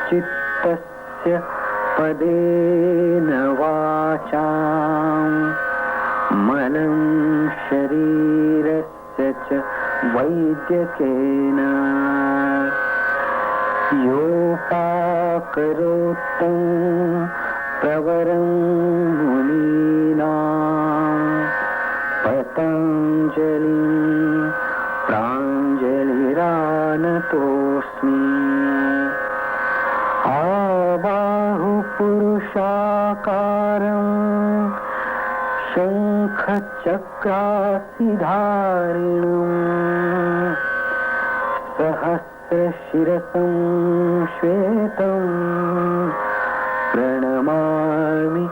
चित्तस्य पदेन वाचां मलं शरीरस्य च वैद्यकेन योपाकरोत्तं प्रवरं मुनीनां पतञ्जलिं प्राञ्जलिरानतोऽस्मि आबाहुपुरुषाकारं शङ्खचक्रासिधारिणं सहस्रशिरसं श्वेतं प्रणमामि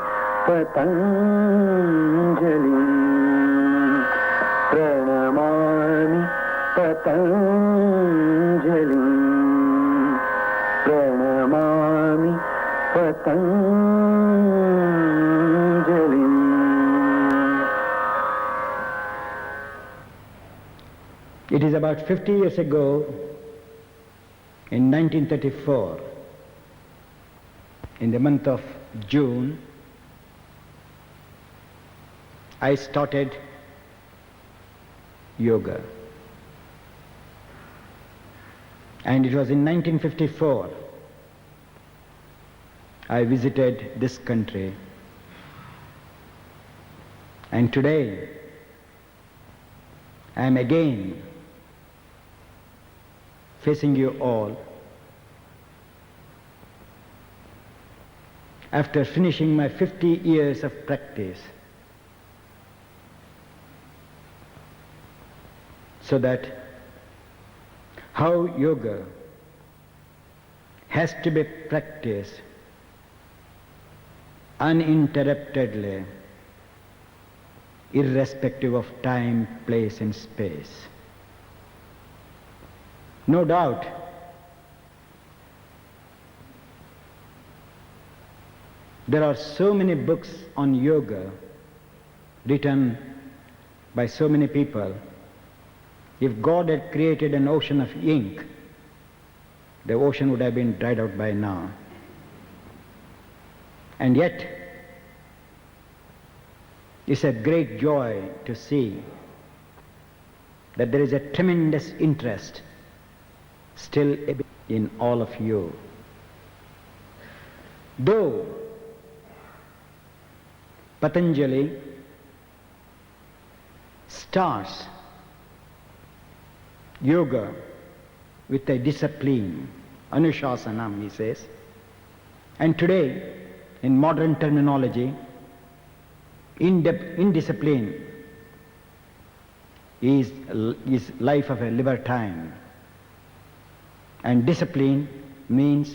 पतञ्जलिं प्रणमामि पतञ्जलिं प्रणमामि पतञ्जलिम्. It is about 50 years ago, in 1934, in the month of June, I started yoga. And it was in 1954 I visited this country. And today I am again facing you all after finishing my 50 years of practice, so that how yoga has to be practiced uninterruptedly, irrespective of time, place and space. No doubt, there are so many books on yoga written by so many people. If God had created an ocean of ink, the ocean would have been dried out by now. And yet, it's a great joy to see that there is a tremendous interest still in all of you. Though Patanjali starts yoga with a discipline, anushasanam, he says, and today, in modern terminology, indiscipline is life of a libertine, and discipline means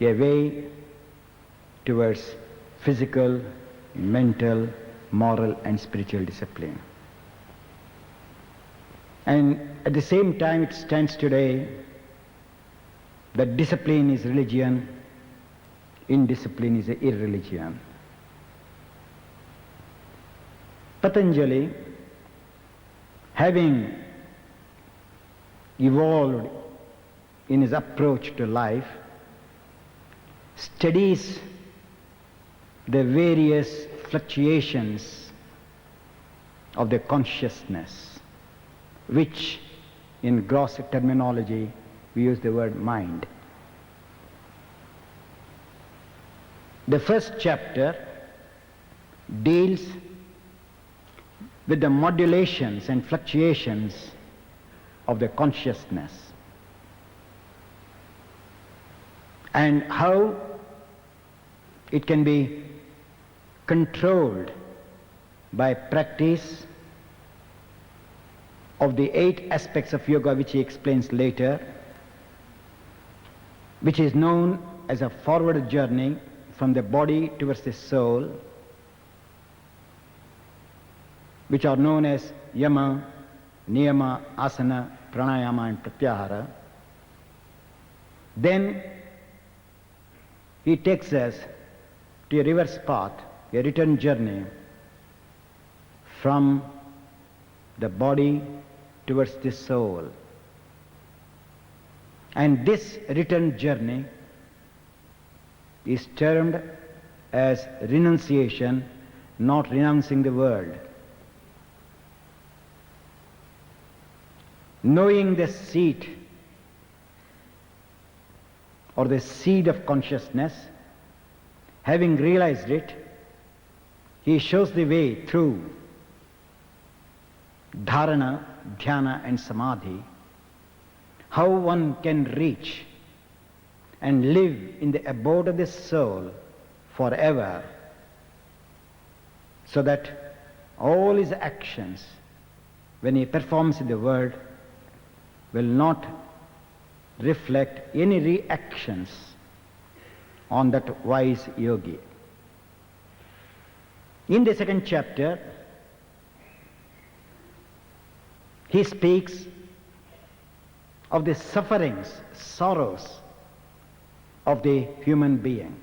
a way towards physical, mental, moral and spiritual discipline. And at the same time it stands today that discipline is religion, indiscipline is irreligion. Patanjali, having evolved in his approach to life, studies the various fluctuations of the consciousness, which in gross terminology we use the word mind. The first chapter deals with the modulations and fluctuations of the consciousness and how it can be controlled by practice of the 8 aspects of yoga, which he explains later, which is known as a forward journey from the body towards the soul, which are known as yama, niyama, asana, pranayama and pratyahara. Then he takes us to a reverse path, a return journey from the body towards the soul. And this return journey is termed as renunciation, not renouncing the world. Knowing the seat or the seed of consciousness, having realized it, he shows the way through dharana, dhyana and samadhi, how one can reach and live in the abode of the soul forever, so that all his actions, when he performs in the world, will not reflect any reactions on that wise yogi. In the second chapter, he speaks of the sufferings, sorrows of the human being.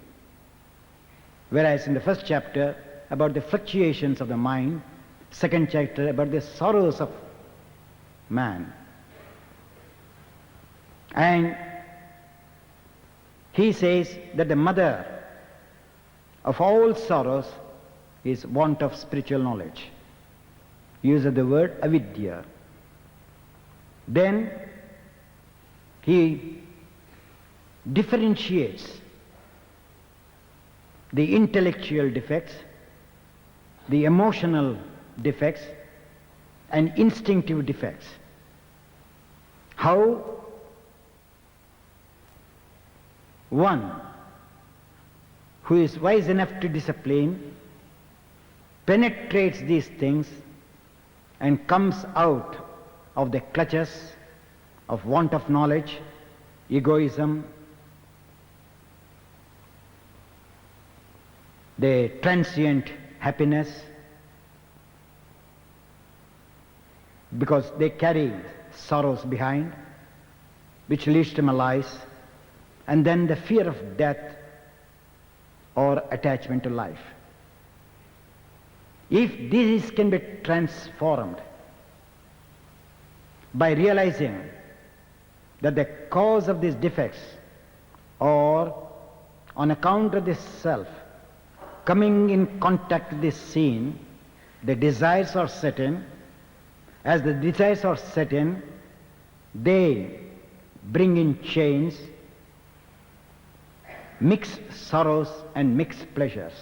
Whereas in the first chapter, about the fluctuations of the mind, second chapter about the sorrows of man. And he says that the mother of all sorrows is want of spiritual knowledge. Use of the word avidya. Then he differentiates the intellectual defects, the emotional defects, and instinctive defects. How one who is wise enough to discipline penetrates these things and comes out of the clutches of want of knowledge, egoism, the transient happiness, because they carry sorrows behind, which leads to malice, and then the fear of death or attachment to life. If this can be transformed by realizing that the cause of these defects, or on account of this self coming in contact with this scene, the desires are set in. As the desires are set in, they bring in chains, mixed sorrows and mixed pleasures.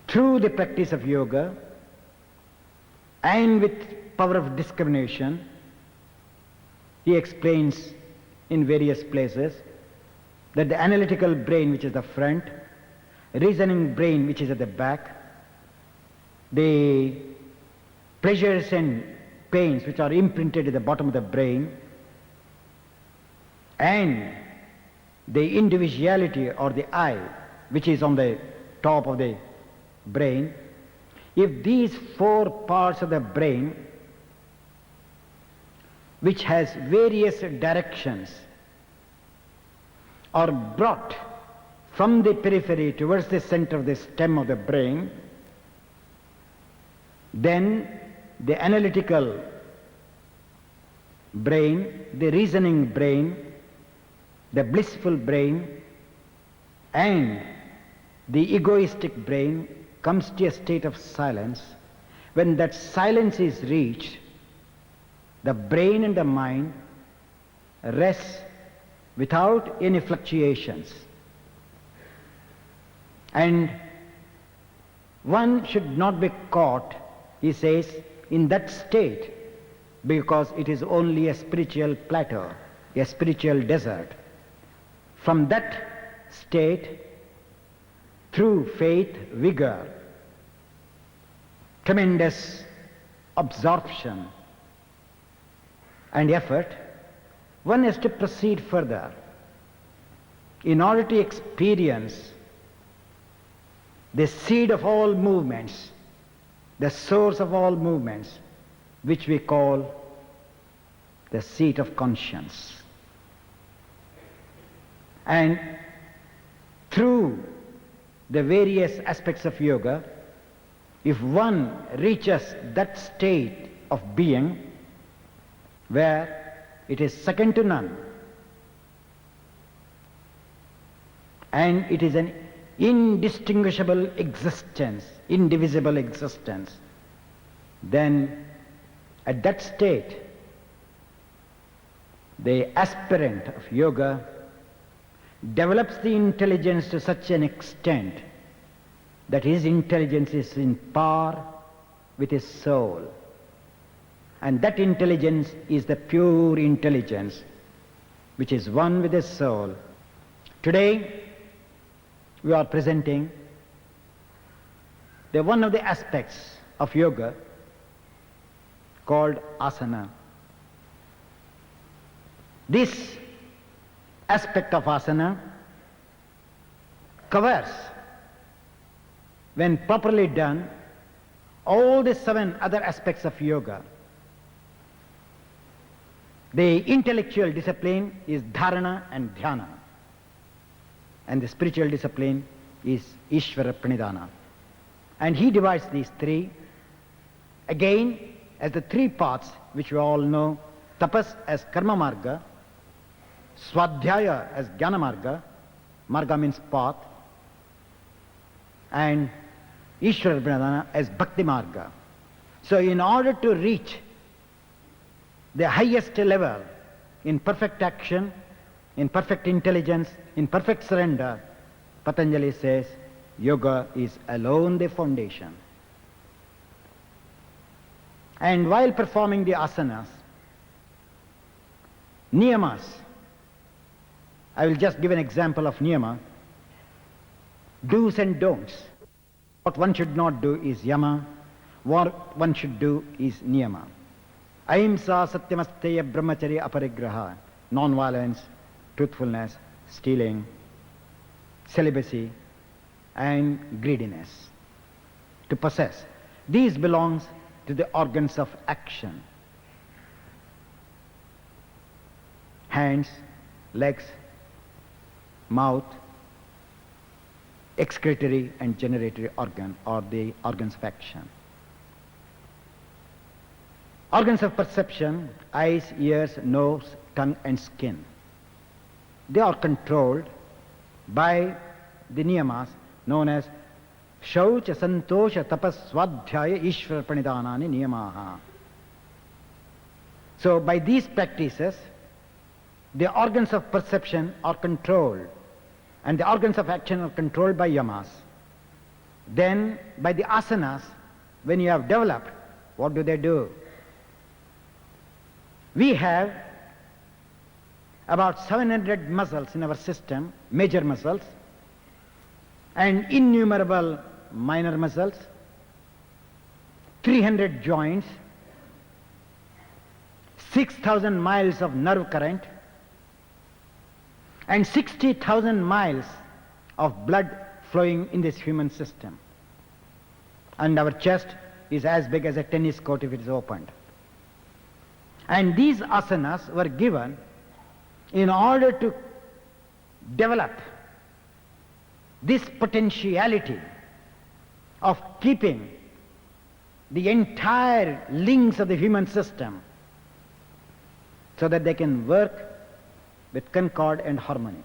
Through the practice of yoga and with power of discrimination, he explains in various places that the analytical brain, which is the front, reasoning brain, which is at the back, the pleasures and pains which are imprinted at the bottom of the brain, and the individuality or the I, which is on the top of the brain, if these four parts of the brain, which has various directions, are brought from the periphery towards the center of the stem of the brain, then the analytical brain, the reasoning brain, the blissful brain, and the egoistic brain comes to a state of silence. When that silence is reached, the brain and the mind rest without any fluctuations. And one should not be caught, he says, in that state, because it is only a spiritual plateau, a spiritual desert. From that state, through faith, vigor, tremendous absorption and effort, one has to proceed further in order to experience the seed of all movements, the source of all movements, which we call the seat of conscience. And through the various aspects of yoga, if one reaches that state of being, where it is second to none, and it is an indistinguishable existence, indivisible existence, then at that state, the aspirant of yoga develops the intelligence to such an extent that his intelligence is in par with his soul. And that intelligence is the pure intelligence which is one with his soul. Today, we are presenting one of the aspects of yoga called asana. This aspect of asana covers, when properly done, all the 7 other aspects of yoga. The intellectual discipline is dharana and dhyana, and the spiritual discipline is Ishvara Pranidhana. And he divides these 3 again as the 3 paths which we all know: tapas as karma marga, swadhyaya as jnana marga, marga means path, and Ishvara Pranidhana as bhakti marga. So in order to reach the highest level in perfect action, in perfect intelligence, in perfect surrender, Patanjali says yoga is alone the foundation. And while performing the asanas, niyamas, I will just give an example of niyama, do's and don'ts. What one should not do is yama, what one should do is niyama. Ahimsa, satyamasteya, brahmacharya, aparigraha, non-violence, truthfulness, stealing, celibacy, and greediness. To possess. These belongs to the organs of action. Hands, legs, mouth, excretory and generatory organ, or the organs of action. Organs of perception: eyes, ears, nose, tongue and skin. They are controlled by the niyamas known as Shaucha, Santosha, Tapas, Swadhyaya, Ishvara Pranidhanani Niyamaha. So by these practices, the organs of perception are controlled and the organs of action are controlled by yamas. Then by the asanas, when you have developed, what do? We have about 700 muscles in our system, major muscles, and innumerable minor muscles, 300 joints, 6,000 miles of nerve current, and 60,000 miles of blood flowing in this human system. And our chest is as big as a tennis court if it is opened. And these asanas were given in order to develop this potentiality of keeping the entire links of the human system so that they can work with concord and harmony.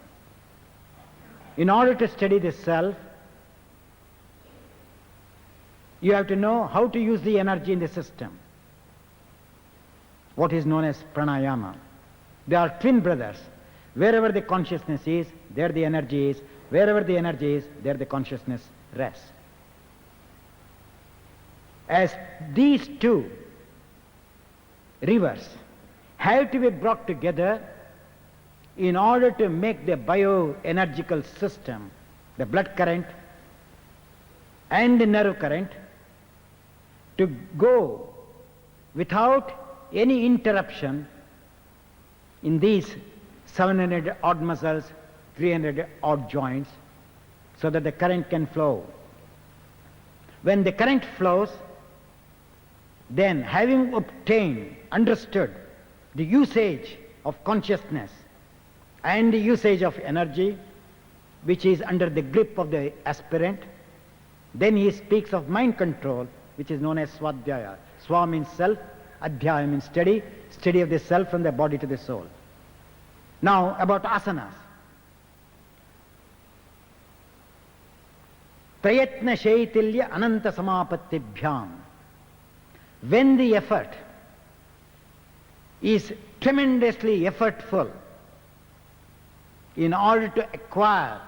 In order to study the self, you have to know how to use the energy in the system, what is known as pranayama. They are twin brothers. Wherever the consciousness is, there the energy is. Wherever the energy is, there the consciousness rests. As these 2 rivers have to be brought together in order to make the bioenergical system, the blood current and the nerve current, to go without any interruption in these 700 odd muscles, 300 odd joints, so that the current can flow. When the current flows, then having obtained, understood the usage of consciousness and the usage of energy, which is under the grip of the aspirant, then he speaks of mind control, which is known as swadhyaya. Swa means self, Adhyaya means study, study of the self from the body to the soul. Now about asanas. Prayatna shaitilya ananta samapatibhyam. When the effort is tremendously effortful in order to acquire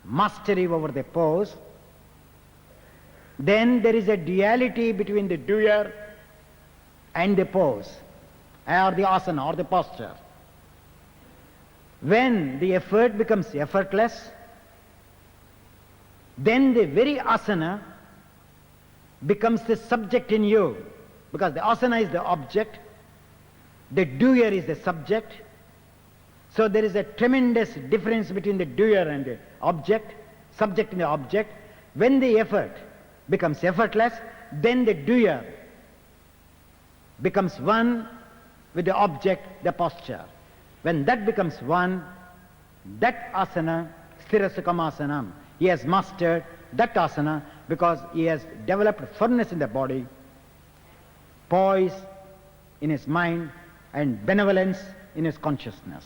mastery over the pose, then there is a duality between the doer and the pose, or the asana, or the posture. When the effort becomes effortless, then the very asana becomes the subject in you, because the asana is the object, the doer is the subject. So there is a tremendous difference between the doer and the object, subject and the object. When the effort becomes effortless, then the doer becomes one with the object, the posture. When that becomes one, that asana, sthirasukamasanam, he has mastered that asana because he has developed firmness in the body, poise in his mind, and benevolence in his consciousness.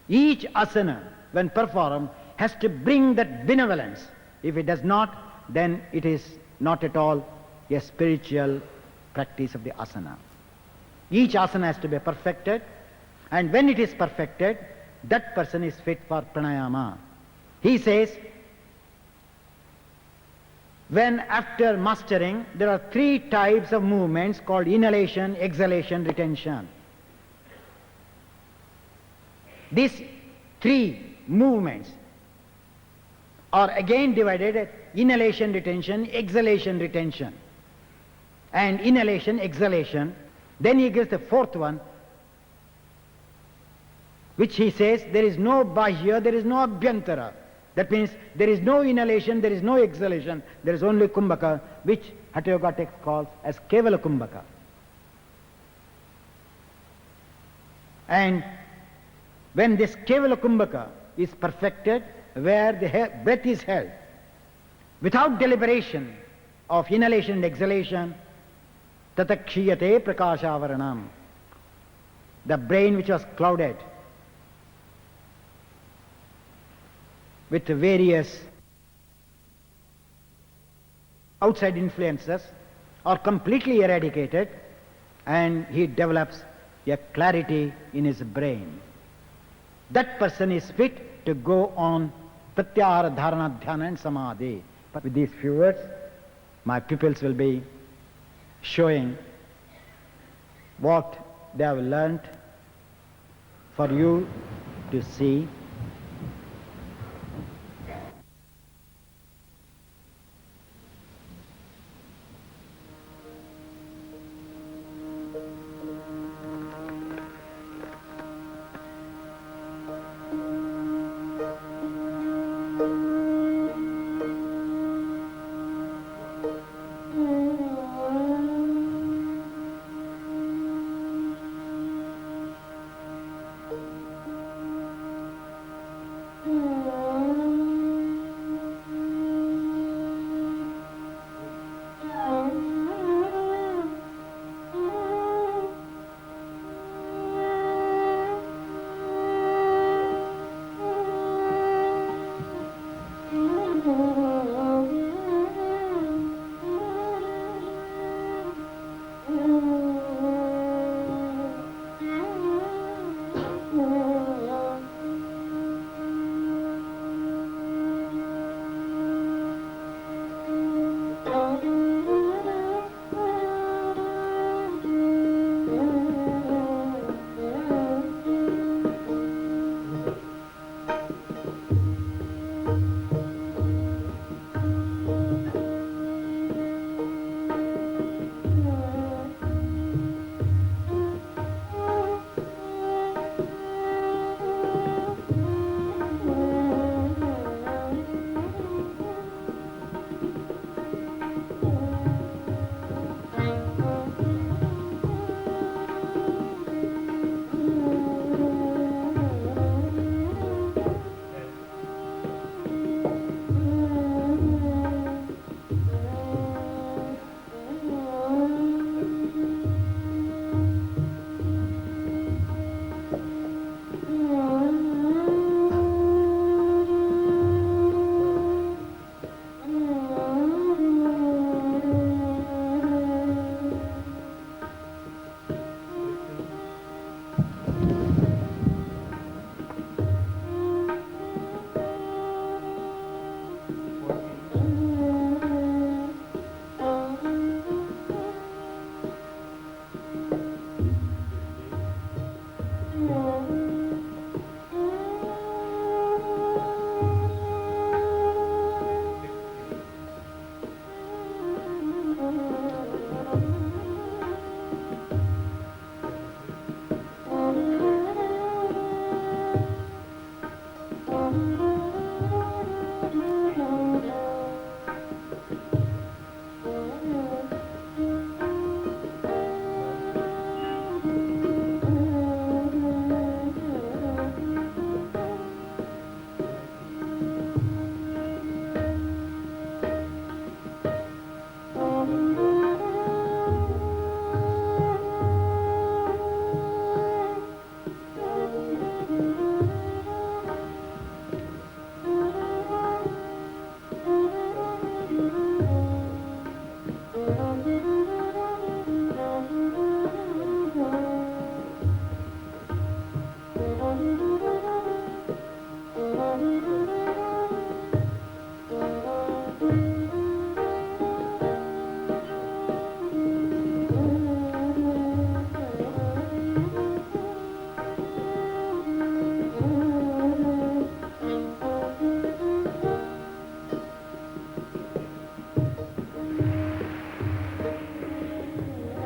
Each asana, when performed, has to bring that benevolence. If it does not, then it is not at all a spiritual practice of the asana. Each asana has to be perfected, and when it is perfected, that person is fit for pranayama. He says, when after mastering, there are 3 types of movements called inhalation, exhalation, retention. These 3 movements are again divided at inhalation, retention, exhalation, retention, and inhalation, exhalation. Then he gives the 4th one, which he says there is no bahya, there is no abhyantara. That means there is no inhalation, there is no exhalation, there is only kumbhaka, which Hatha Yoga text calls as kevala kumbhaka. And when this kevala kumbhaka is perfected, where the breath is held without deliberation of inhalation and exhalation, tatakshiyate prakashavaranam, the brain which was clouded with various outside influences are completely eradicated, and he develops a clarity in his brain. That person is fit to go on pratyahara, dharana, dhyana and samadhi. But with these few words, my pupils will be showing what they have learnt for you to see.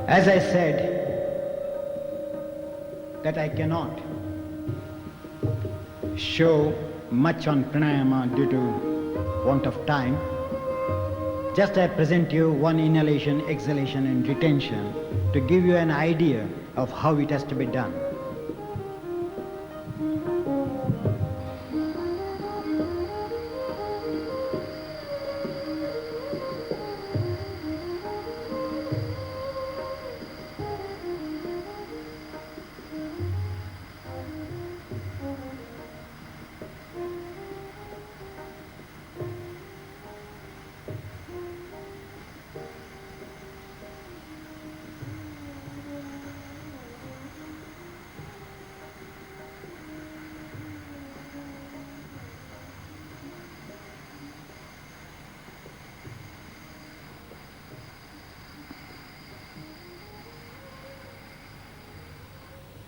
As I said, that I cannot show much on pranayama due to want of time. Just I present you one inhalation, exhalation and retention to give you an idea of how it has to be done.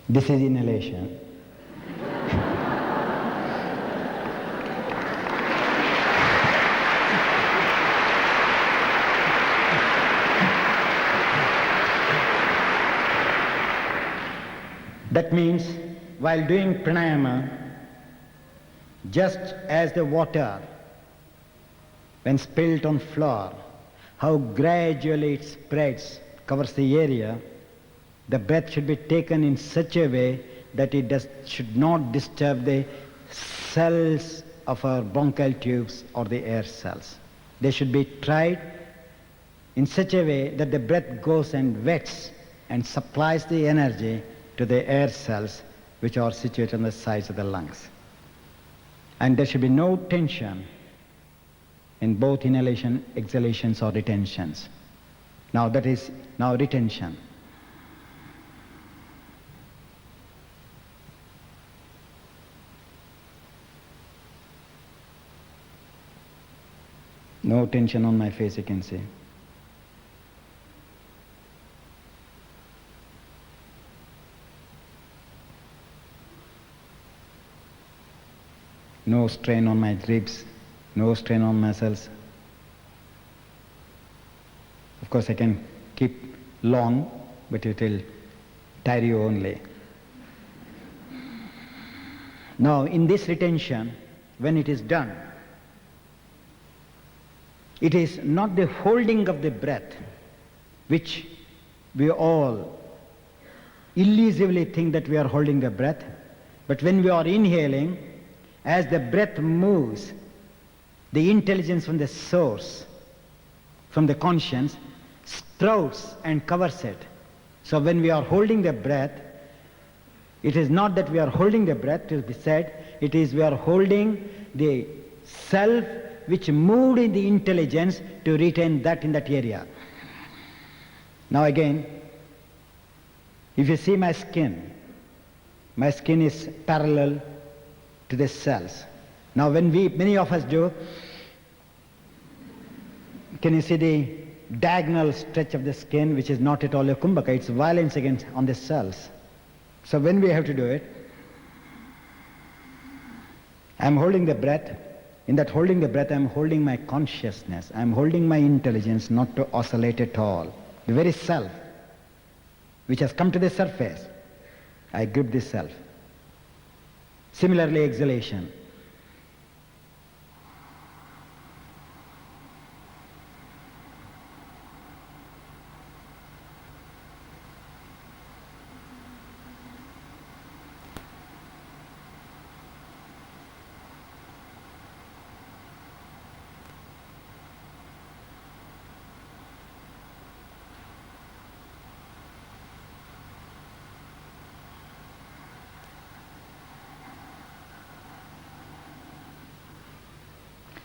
This is inhalation. That means while doing pranayama, just as the water when spilled on floor, how gradually it spreads, covers the area, the breath should be taken in such a way that it should not disturb the cells of our bronchial tubes or the air cells. They should be tried in such a way that the breath goes and wets and supplies the energy to the air cells which are situated on the sides of the lungs. And there should be no tension in both inhalation, exhalations or retentions. Now that is now retention. No tension on my face, you can see. No strain on my ribs, no strain on muscles. Of course I can keep long, but it will tire you only. Now in this retention, when it is done, it is not the holding of the breath, which we all illusively think that we are holding the breath, but when we are inhaling, as the breath moves, the intelligence from the source, from the conscience, sprouts and covers it. So when we are holding the breath, it is not that we are holding the breath, to be said, it is we are holding the self which moved in the intelligence to retain that in that area. Now again, if you see my skin is parallel to the cells. Now when many of us do, can you see the diagonal stretch of the skin, which is not at all a kumbhaka, it's violence against on the cells. So when we have to do it, I'm holding the breath. In that holding the breath, I'm holding my consciousness. I'm holding my intelligence not to oscillate at all. The very self, which has come to the surface, I grip this self. Similarly, exhalation.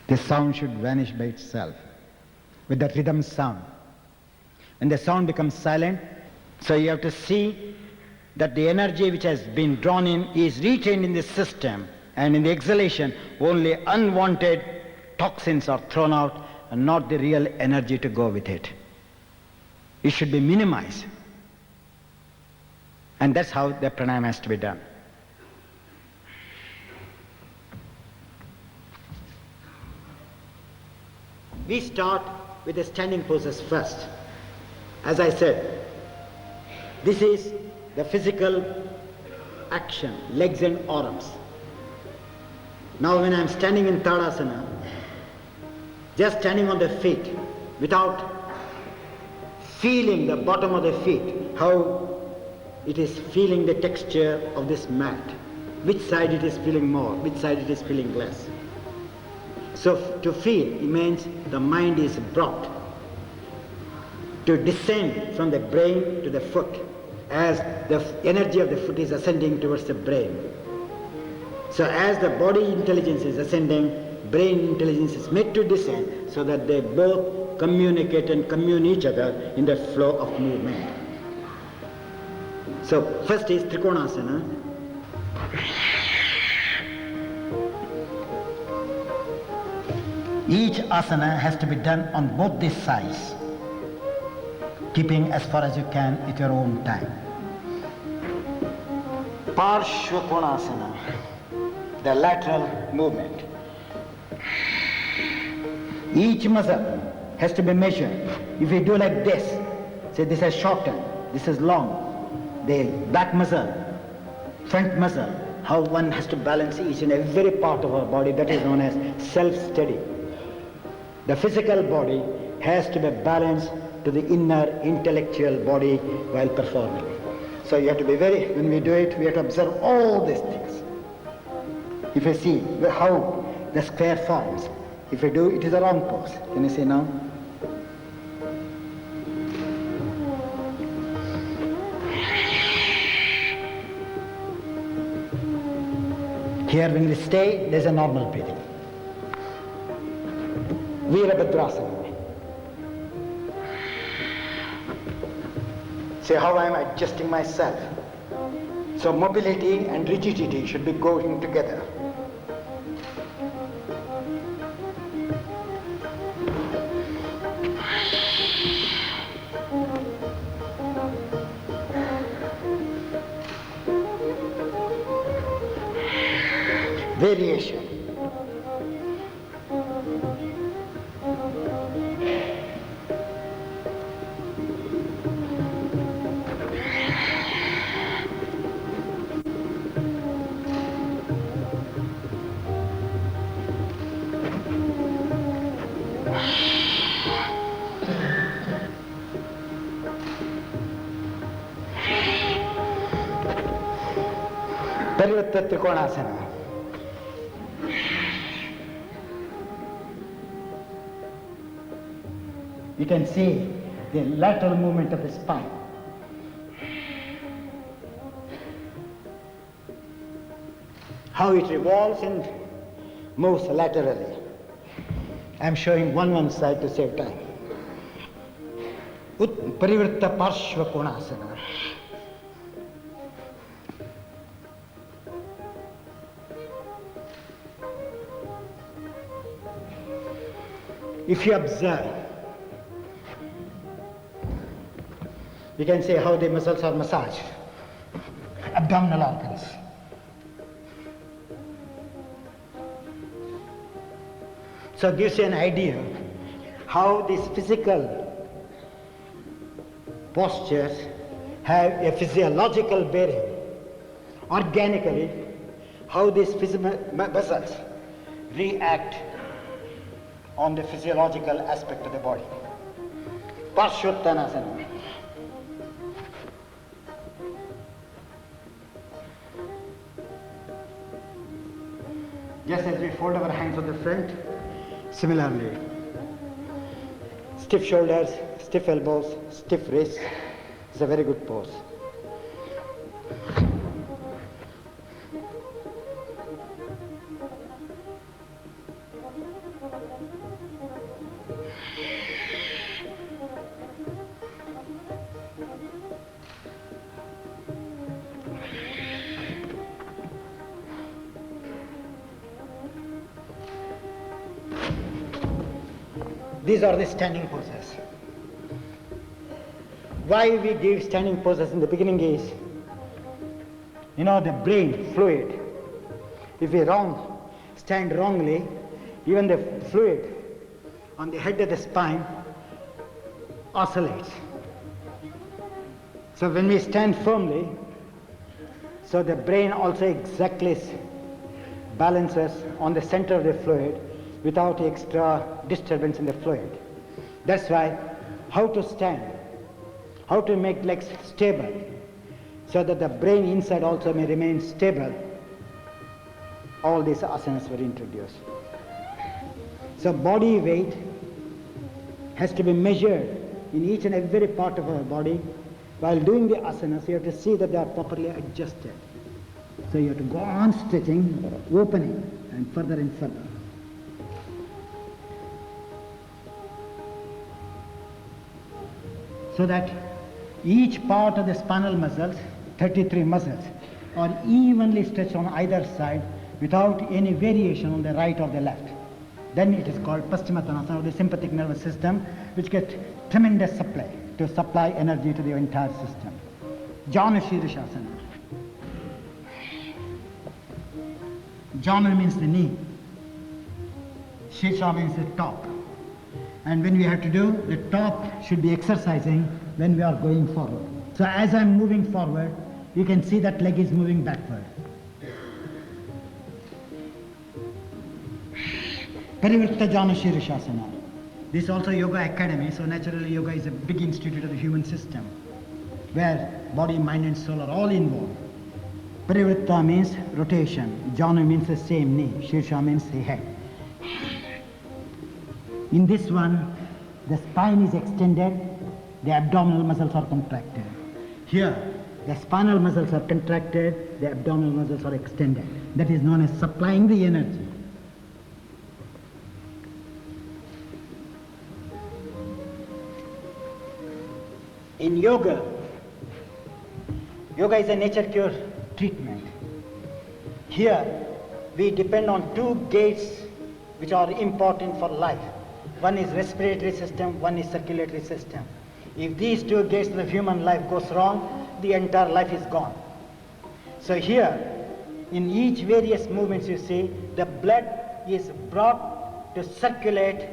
The sound should vanish by itself with that rhythm sound. When the sound becomes silent, so you have to see that the energy which has been drawn in is retained in the system, and in the exhalation only unwanted toxins are thrown out and not the real energy to go with it. It should be minimized. And that's how the pranayama has to be done. We start with the standing poses first. As I said, This is the physical action, legs and arms. Now when I am standing in Tadasana, just standing on the feet without feeling the bottom of the feet, how it is feeling the texture of this mat, which side it is feeling more, which side it is feeling less. So to feel, it means the mind is brought to descend from the brain to the foot as the energy of the foot is ascending towards the brain. So as the body intelligence is ascending, brain intelligence is made to descend so that they both communicate and commune each other in the flow of movement. So first is Trikonasana. Each asana has to be done on both these sides, keeping as far as you can at your own time. Parshvakonasana, the lateral movement. Each muscle has to be measured. If you do like this, say this is shortened, this is long, the back muscle, front muscle, how one has to balance each and every part of our body, that is known as self-study. The physical body has to be balanced to the inner intellectual body while performing. So you have to be when we do it, we have to observe all these things. If you see how the square forms, if you do, it is a wrong pose. Can you see now? Here when we stay, there is a normal breathing. Virabhadrasana. See how I am adjusting myself. So mobility and rigidity should be going together. Variation. Parivarta Trikonasana. You can see the lateral movement of the spine. How it revolves and moves laterally. I am showing one side to save time. Parivarta Parshvakonasana. If you observe, you can see how the muscles are massaged, abdominal organs. So it gives you an idea how these physical postures have a physiological bearing. Organically, how these muscles react on the physiological aspect of the body. Parshvottanasana. Just as we fold our hands on the front, similarly, stiff shoulders, stiff elbows, stiff wrists is a very good pose. These are the standing poses. Why we give standing poses in the beginning is, the brain fluid. If we stand wrongly, even the fluid on the head of the spine oscillates. So when we stand firmly, so the brain also exactly balances on the center of the fluid without extra disturbance in the fluid. That's why how to stand, how to make legs stable, so that the brain inside also may remain stable. All these asanas were introduced. So body weight has to be measured in each and every part of our body. While doing the asanas, you have to see that they are properly adjusted. So you have to go on stretching, opening, and further and further. So that each part of the spinal muscles, 33 muscles, are evenly stretched on either side without any variation on the right or the left. Then it is called Paschimottanasana, or the sympathetic nervous system, which gets tremendous supply to supply energy to the entire system. Janu Shirishasana. Janu means the knee. Shirsha means the top. And when we have to do, the top should be exercising when we are going forward. So as I'm moving forward, you can see that leg is moving backward. Parivritta Janu Shirishasana. This is also Yoga Academy, so naturally yoga is a big institute of the human system, where body, mind and soul are all involved. Parivritta means rotation, Janu means the same knee, Shirsha means the head. In this one, the spine is extended, the abdominal muscles are contracted. Here, the spinal muscles are contracted, the abdominal muscles are extended. That is known as supplying the energy. In yoga, yoga is a nature cure treatment. Here, we depend on two gates which are important for life. One is respiratory system, one is circulatory system. If these two gates of the human life goes wrong, the entire life is gone. So here, in each various movements you see, the blood is brought to circulate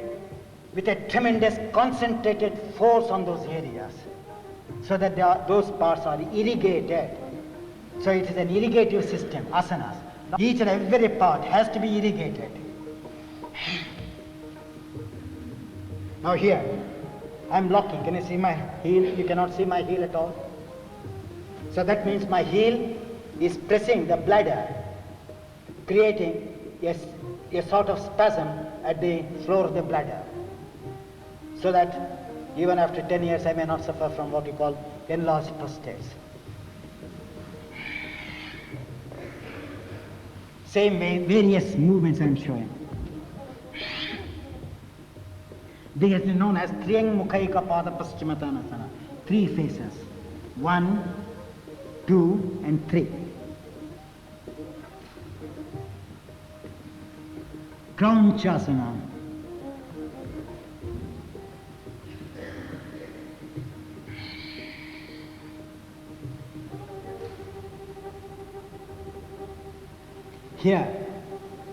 with a tremendous concentrated force on those areas, so that those parts are irrigated. So it is an irrigative system, asanas. Each and every part has to be irrigated. Now here, I'm locking. Can you see my heel? You cannot see my heel at all. So that means my heel is pressing the bladder, creating a sort of spasm at the floor of the bladder, so that even after 10 years I may not suffer from what you call enlarged prostates. Same way, various movements I am showing. This is known as Triyangmukhaika Pada Paschimottanasana. 3 phases. 1, 2, and 3. Kraunchasana. Here,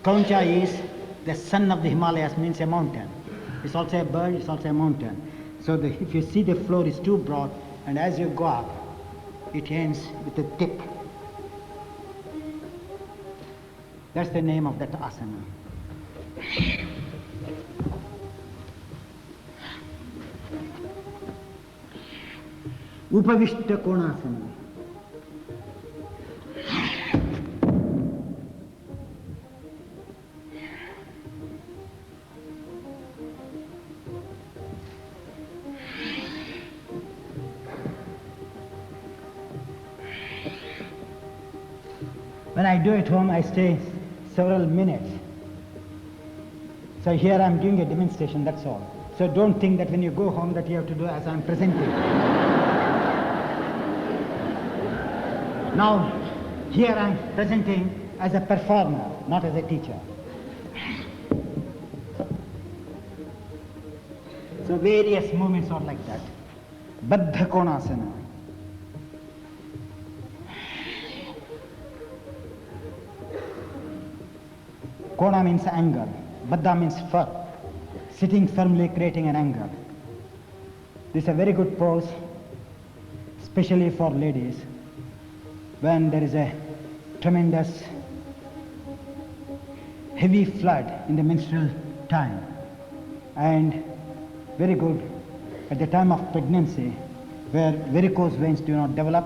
Kauncha is the son of the Himalayas, means a mountain. It's also a bird, it's also a mountain. So if you see the floor is too broad, and as you go up, it ends with a tip. That's the name of that asana. Upavishta Konasana. When I do it home, I stay several minutes. So here I'm doing a demonstration, that's all. So don't think that when you go home that you have to do as I'm presenting. Now, here I'm presenting as a performer, not as a teacher. So various movements are like that. Baddha Konasana. Kona means angle, Baddha means firm, sitting firmly creating an angle. This is a very good pose, especially for ladies, when there is a tremendous heavy flood in the menstrual time, and very good at the time of pregnancy, where varicose veins do not develop,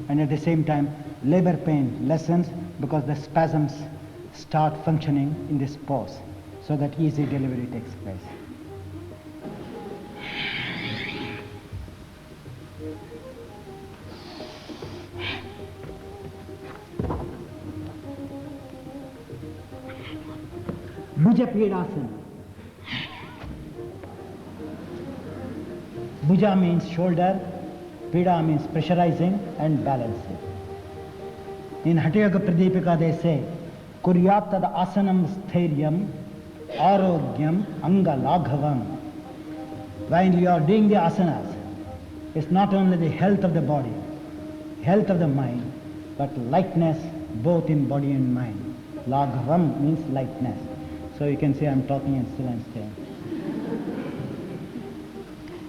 and at the same time labor pain lessens because the spasms start functioning in this pose, so that easy delivery takes place. Bhuja Pidasana. Bhuja means shoulder, Pida means pressurizing and balancing. In Hatha Yoga Pradipika they say, Kuryat tad asanam sthiryam arogyam anga laghavam. When you are doing the asanas, it's not only the health of the body, health of the mind, but lightness both in body and mind. Laghavam means lightness. So you can say I'm talking and still I'm staying.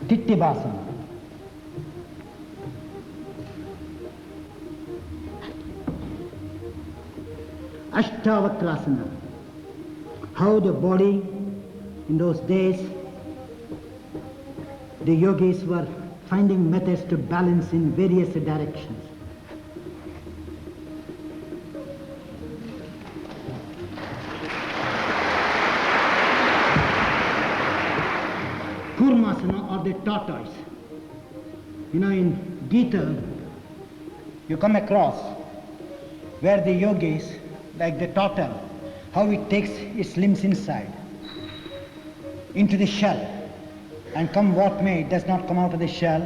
Tittibhasana. Ashtavakrasana. How the body in those days, the yogis were finding methods to balance in various directions. Kurmasana or the tortoise. You know, in Gita, you come across where the yogis, like the turtle, how it takes its limbs inside into the shell, and come what may, it does not come out of the shell.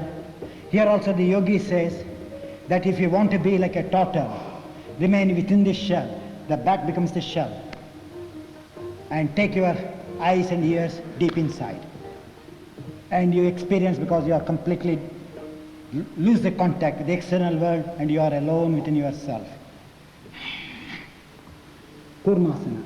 Here also the yogi says that if you want to be like a turtle, remain within the shell, the back becomes the shell, and take your eyes and ears deep inside. And you experience, because you are completely lose the contact with the external world and you are alone within yourself. Kurmasana.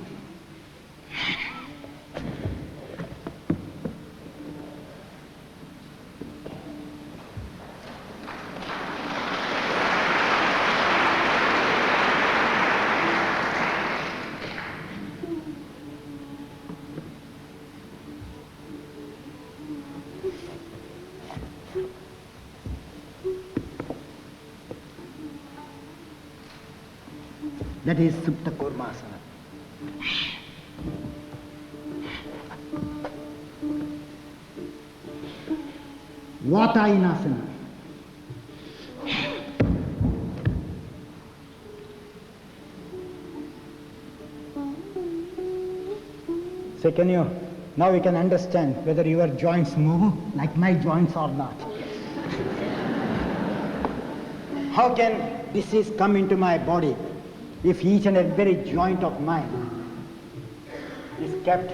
That is Supta Kurmasana. Vatayinasana. So can you, now we can understand whether your joints move like my joints or not. How can disease come into my body if each and every joint of mine is kept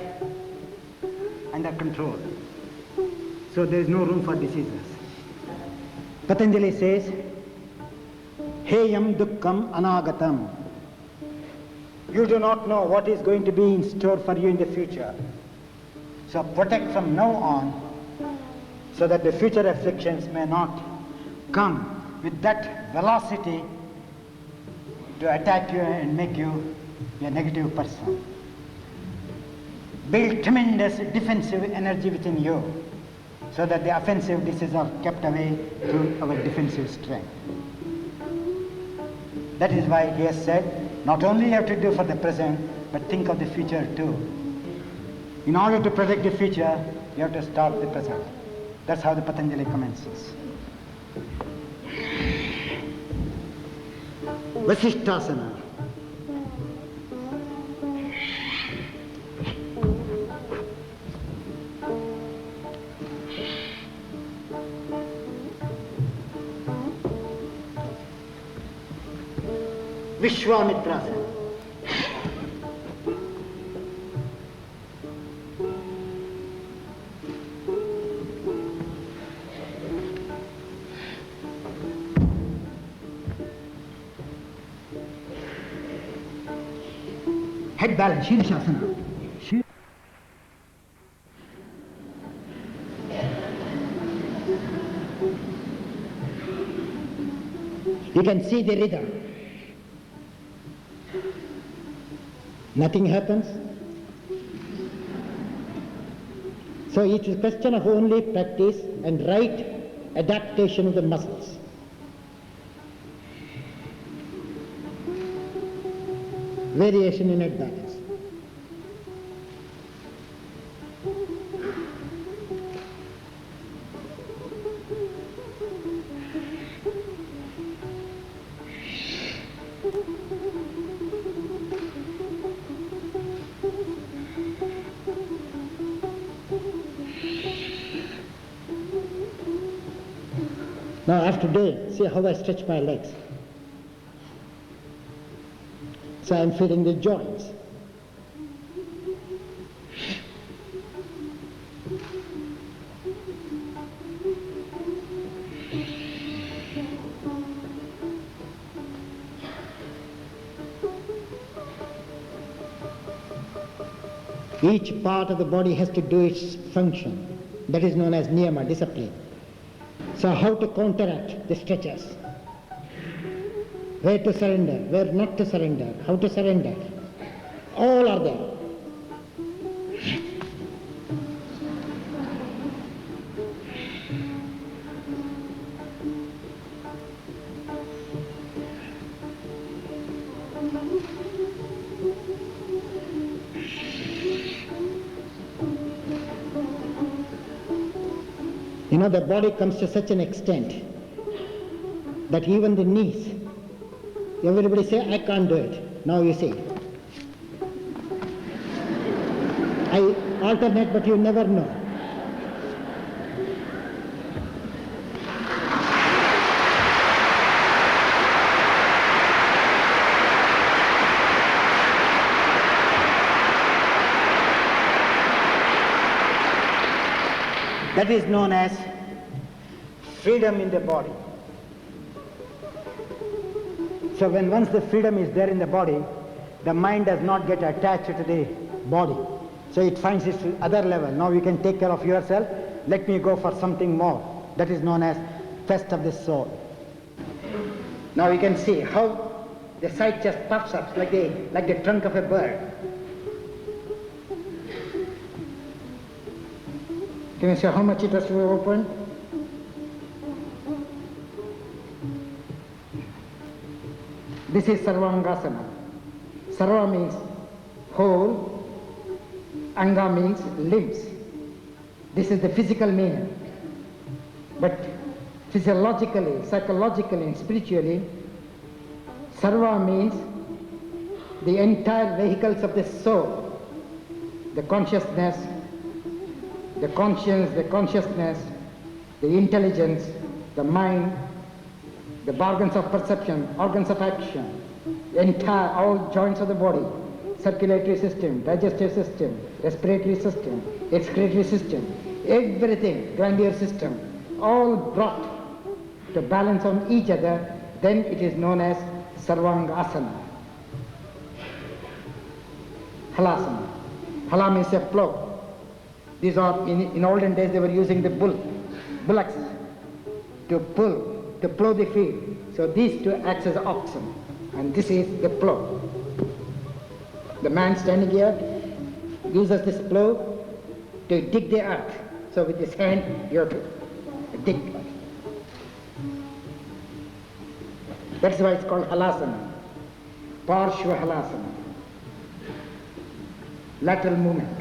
under control? So there is no room for diseases. Patanjali says, Heyam dukkham anagatam. You do not know what is going to be in store for you in the future. So protect from now on so that the future afflictions may not come with that velocity to attack you and make you a negative person. Build tremendous defensive energy within you so that the offensive diseases are kept away through our defensive strength. That is why he has said, not only you have to do for the present, but think of the future too. In order to protect the future, you have to start the present. That's how the Patanjali commences. Vasishthasana. Vishwamitrasana. Head balance, Shirshasana. You can see the rhythm. Nothing happens. So it is a question of only practice and right adaptation of the muscles. Variation in head balance. Now after doing, see how I stretch my legs. So I'm feeling the joints. Each part of the body has to do its function. That is known as niyama, discipline. So how to counteract the stretches? Where to surrender, where not to surrender, how to surrender. All are there. You know, the body comes to such an extent that even the knees, everybody say, I can't do it. Now you see. I alternate, but you never know. That is known as freedom in the body. So when once the freedom is there in the body, the mind does not get attached to the body. So it finds its other level. Now you can take care of yourself. Let me go for something more. That is known as fest of the soul. Now you can see how the side just puffs up like the trunk of a bird. Can you see how much it has to be open? This is Sarvangasana. Sarva means whole, Anga means limbs. This is the physical meaning. But physiologically, psychologically and spiritually, Sarva means the entire vehicles of the soul, the consciousness, the conscience, the consciousness, the intelligence, the mind, the organs of perception, organs of action, entire, all joints of the body, circulatory system, digestive system, respiratory system, excretory system, everything, glandular system, all brought to balance on each other, then it is known as Sarvangasana. Halasana. Hala means a plow. These are, in olden days, they were using the bullocks to plow the field. So these two acts as oxen, and this is the plow. The man standing here uses this plow to dig the earth. So with his hand, you have to dig. That's why it's called halasana, parshva halasana, lateral movement.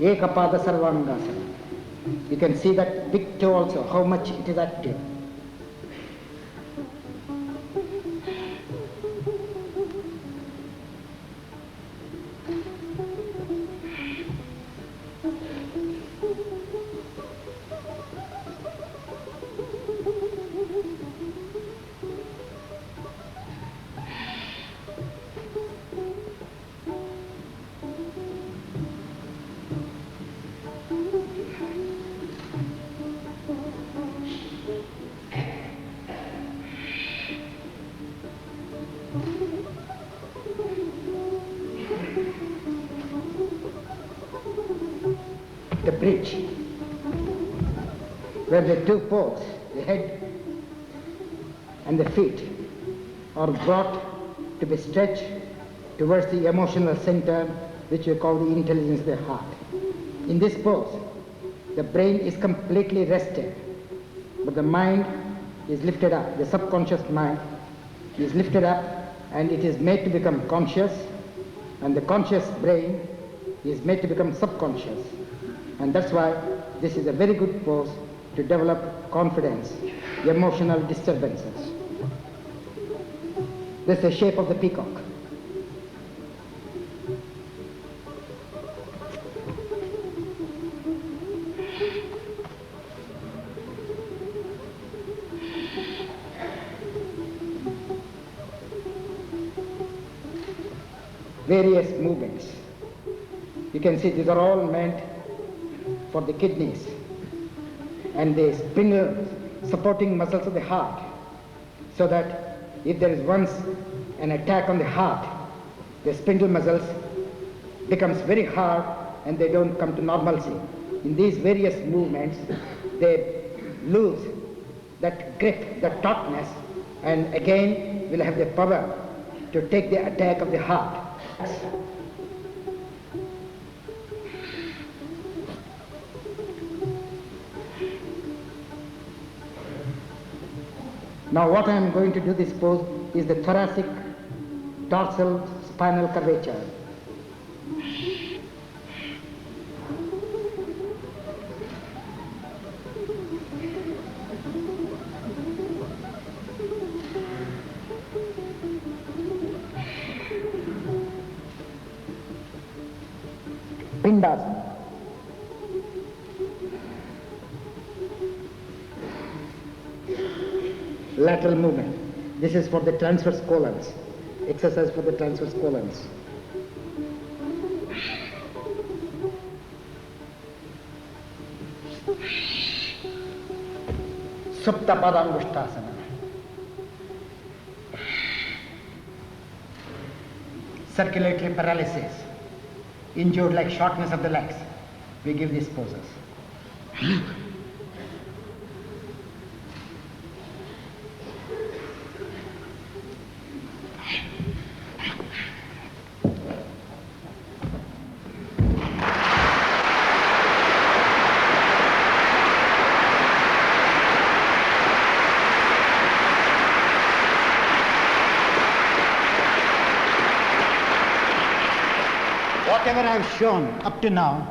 Ekapada Sarvangasana. You can see that big toe also, how much it is active. bridge, where the two poles, the head and the feet, are brought to be stretched towards the emotional center, which we call the intelligence of the heart. In this pose, the brain is completely rested, but the mind is lifted up, the subconscious mind is lifted up, and it is made to become conscious, and the conscious brain is made to become subconscious. And that's why this is a very good pose to develop confidence, emotional disturbances. This is the shape of the peacock. Various movements. You can see these are all meant for the kidneys and the spinal supporting muscles of the heart, so that if there is once an attack on the heart, the spindle muscles becomes very hard and they don't come to normalcy. In these various movements, they lose that grip, that tautness, and again will have the power to take the attack of the heart. Now what I am going to do this pose is the thoracic dorsal spinal curvature. Pindasana. Lateral movement. This is for the transverse colons. Exercise for the transverse colons. Supta Padangusthasana. Circulatory paralysis. Injured like shortness of the legs. We give these poses. Whatever I have shown up to now,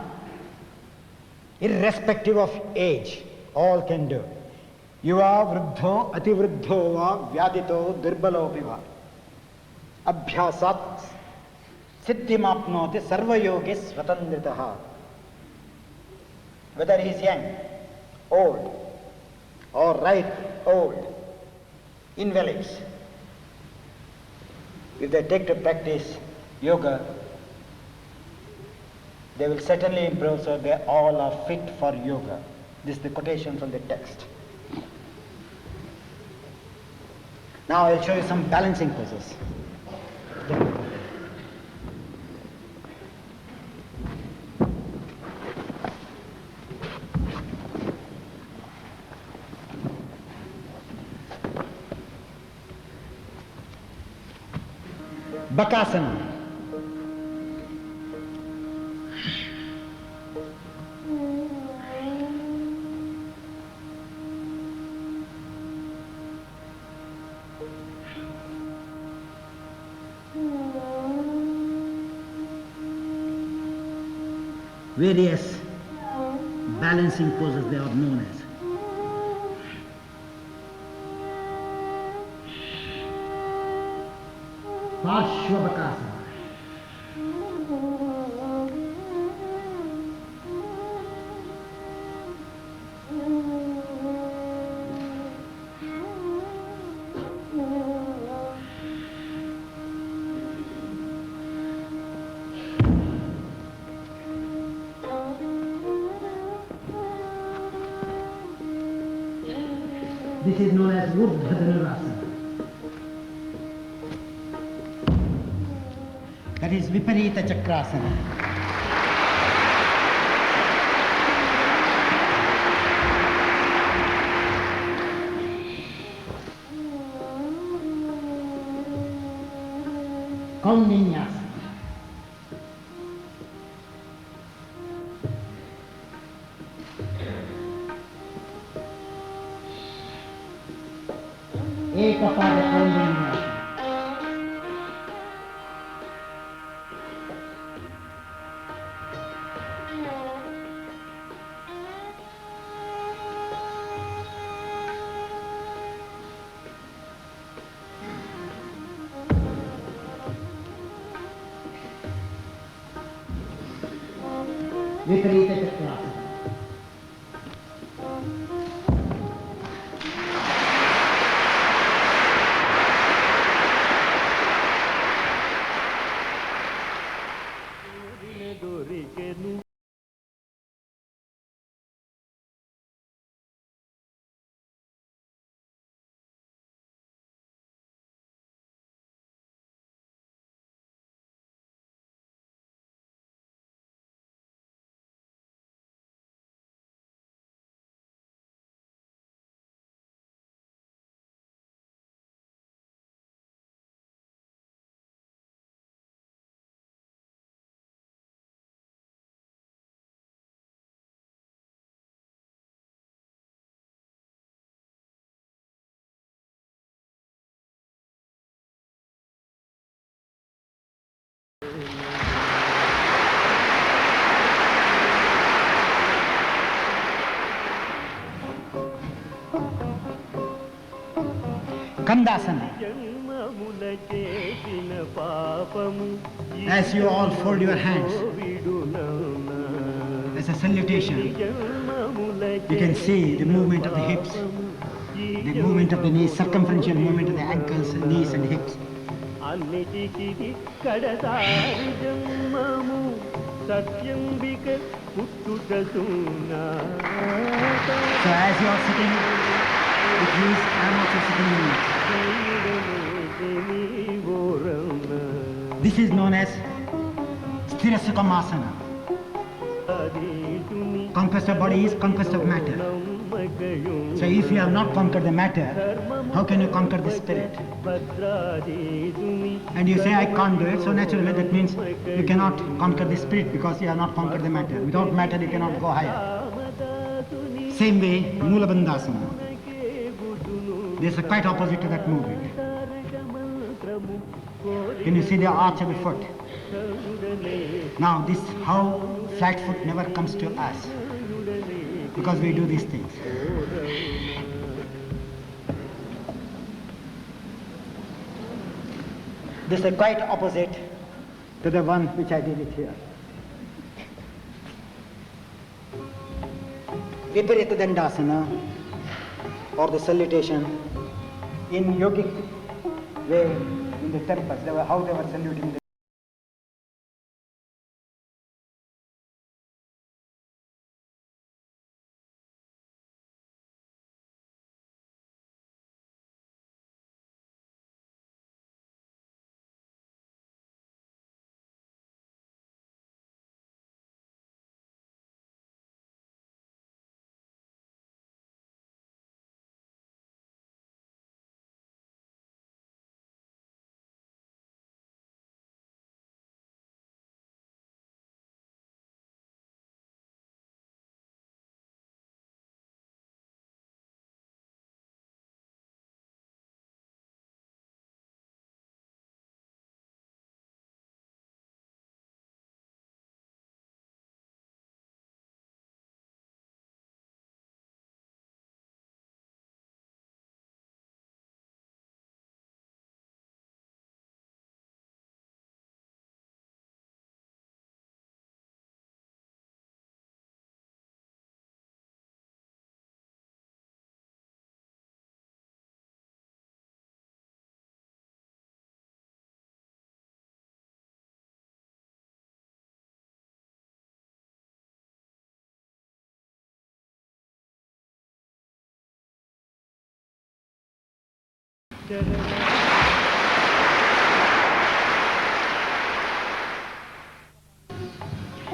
irrespective of age, all can do. Yuva vruddho ativruddho va vyadito dirbalo va abhyasat siddhimapnoti sarva yogis svatandritaha. Whether he is young, old, or ripe old, invalids, if they take to practice yoga, they will certainly improve, so they all are fit for yoga. This is the quotation from the text. Now I'll show you some balancing poses. Bakasana. Various balancing poses they are known as. Parshvabakasana. This is known as Urdhva Dhanurasana. That is Viparita Chakrasana. Kaulinyas. Ekapada Kaulinyas. Viparita Chakrasana. Kandasana. As you all fold your hands as a salutation, you can see the movement of the hips, the movement of the knees, circumferential movement of the ankles, knees and hips. So as you are sitting, it means I am also sitting. This is known as Sthirasukhamasana. Conquest of body is conquest of matter. So if you have not conquered the matter, how can you conquer the spirit? And you say, I can't do it, so naturally that means you cannot conquer the spirit because you have not conquered the matter. Without matter you cannot go higher. Same way, Mula Bandhasana. This is quite opposite to that movement. Can you see the arch of the foot? Now this how flat foot never comes to us because we do these things. This is quite opposite to the one which I did it here. Viparita Dandasana or the salutation in yogic way in the temples, how they were saluting the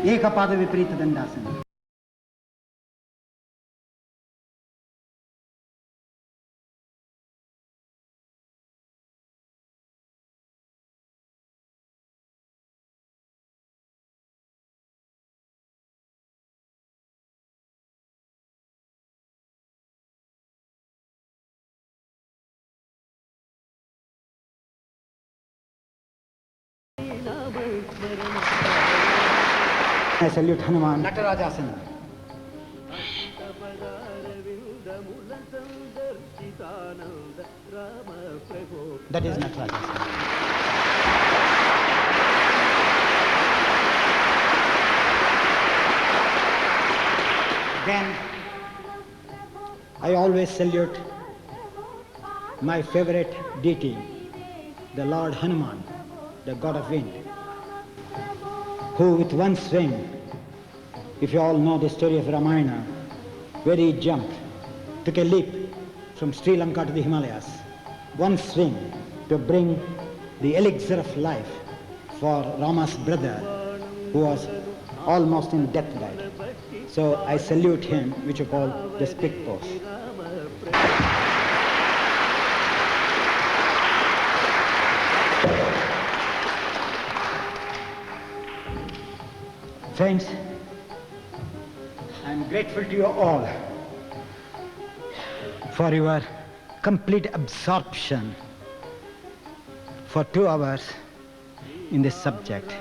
Ekapada Viparita Dandasana. I salute Hanuman. Natarajasana. That is Natarajasana. Then I always salute my favorite deity, the Lord Hanuman, the god of wind, who with one swing, if you all know the story of Ramayana, where he jumped, took a leap from Sri Lanka to the Himalayas, one swing to bring the elixir of life for Rama's brother, who was almost in deathbed. So I salute him, which you call the spit pose. Friends, I am grateful to you all for your complete absorption for 2 hours in this subject.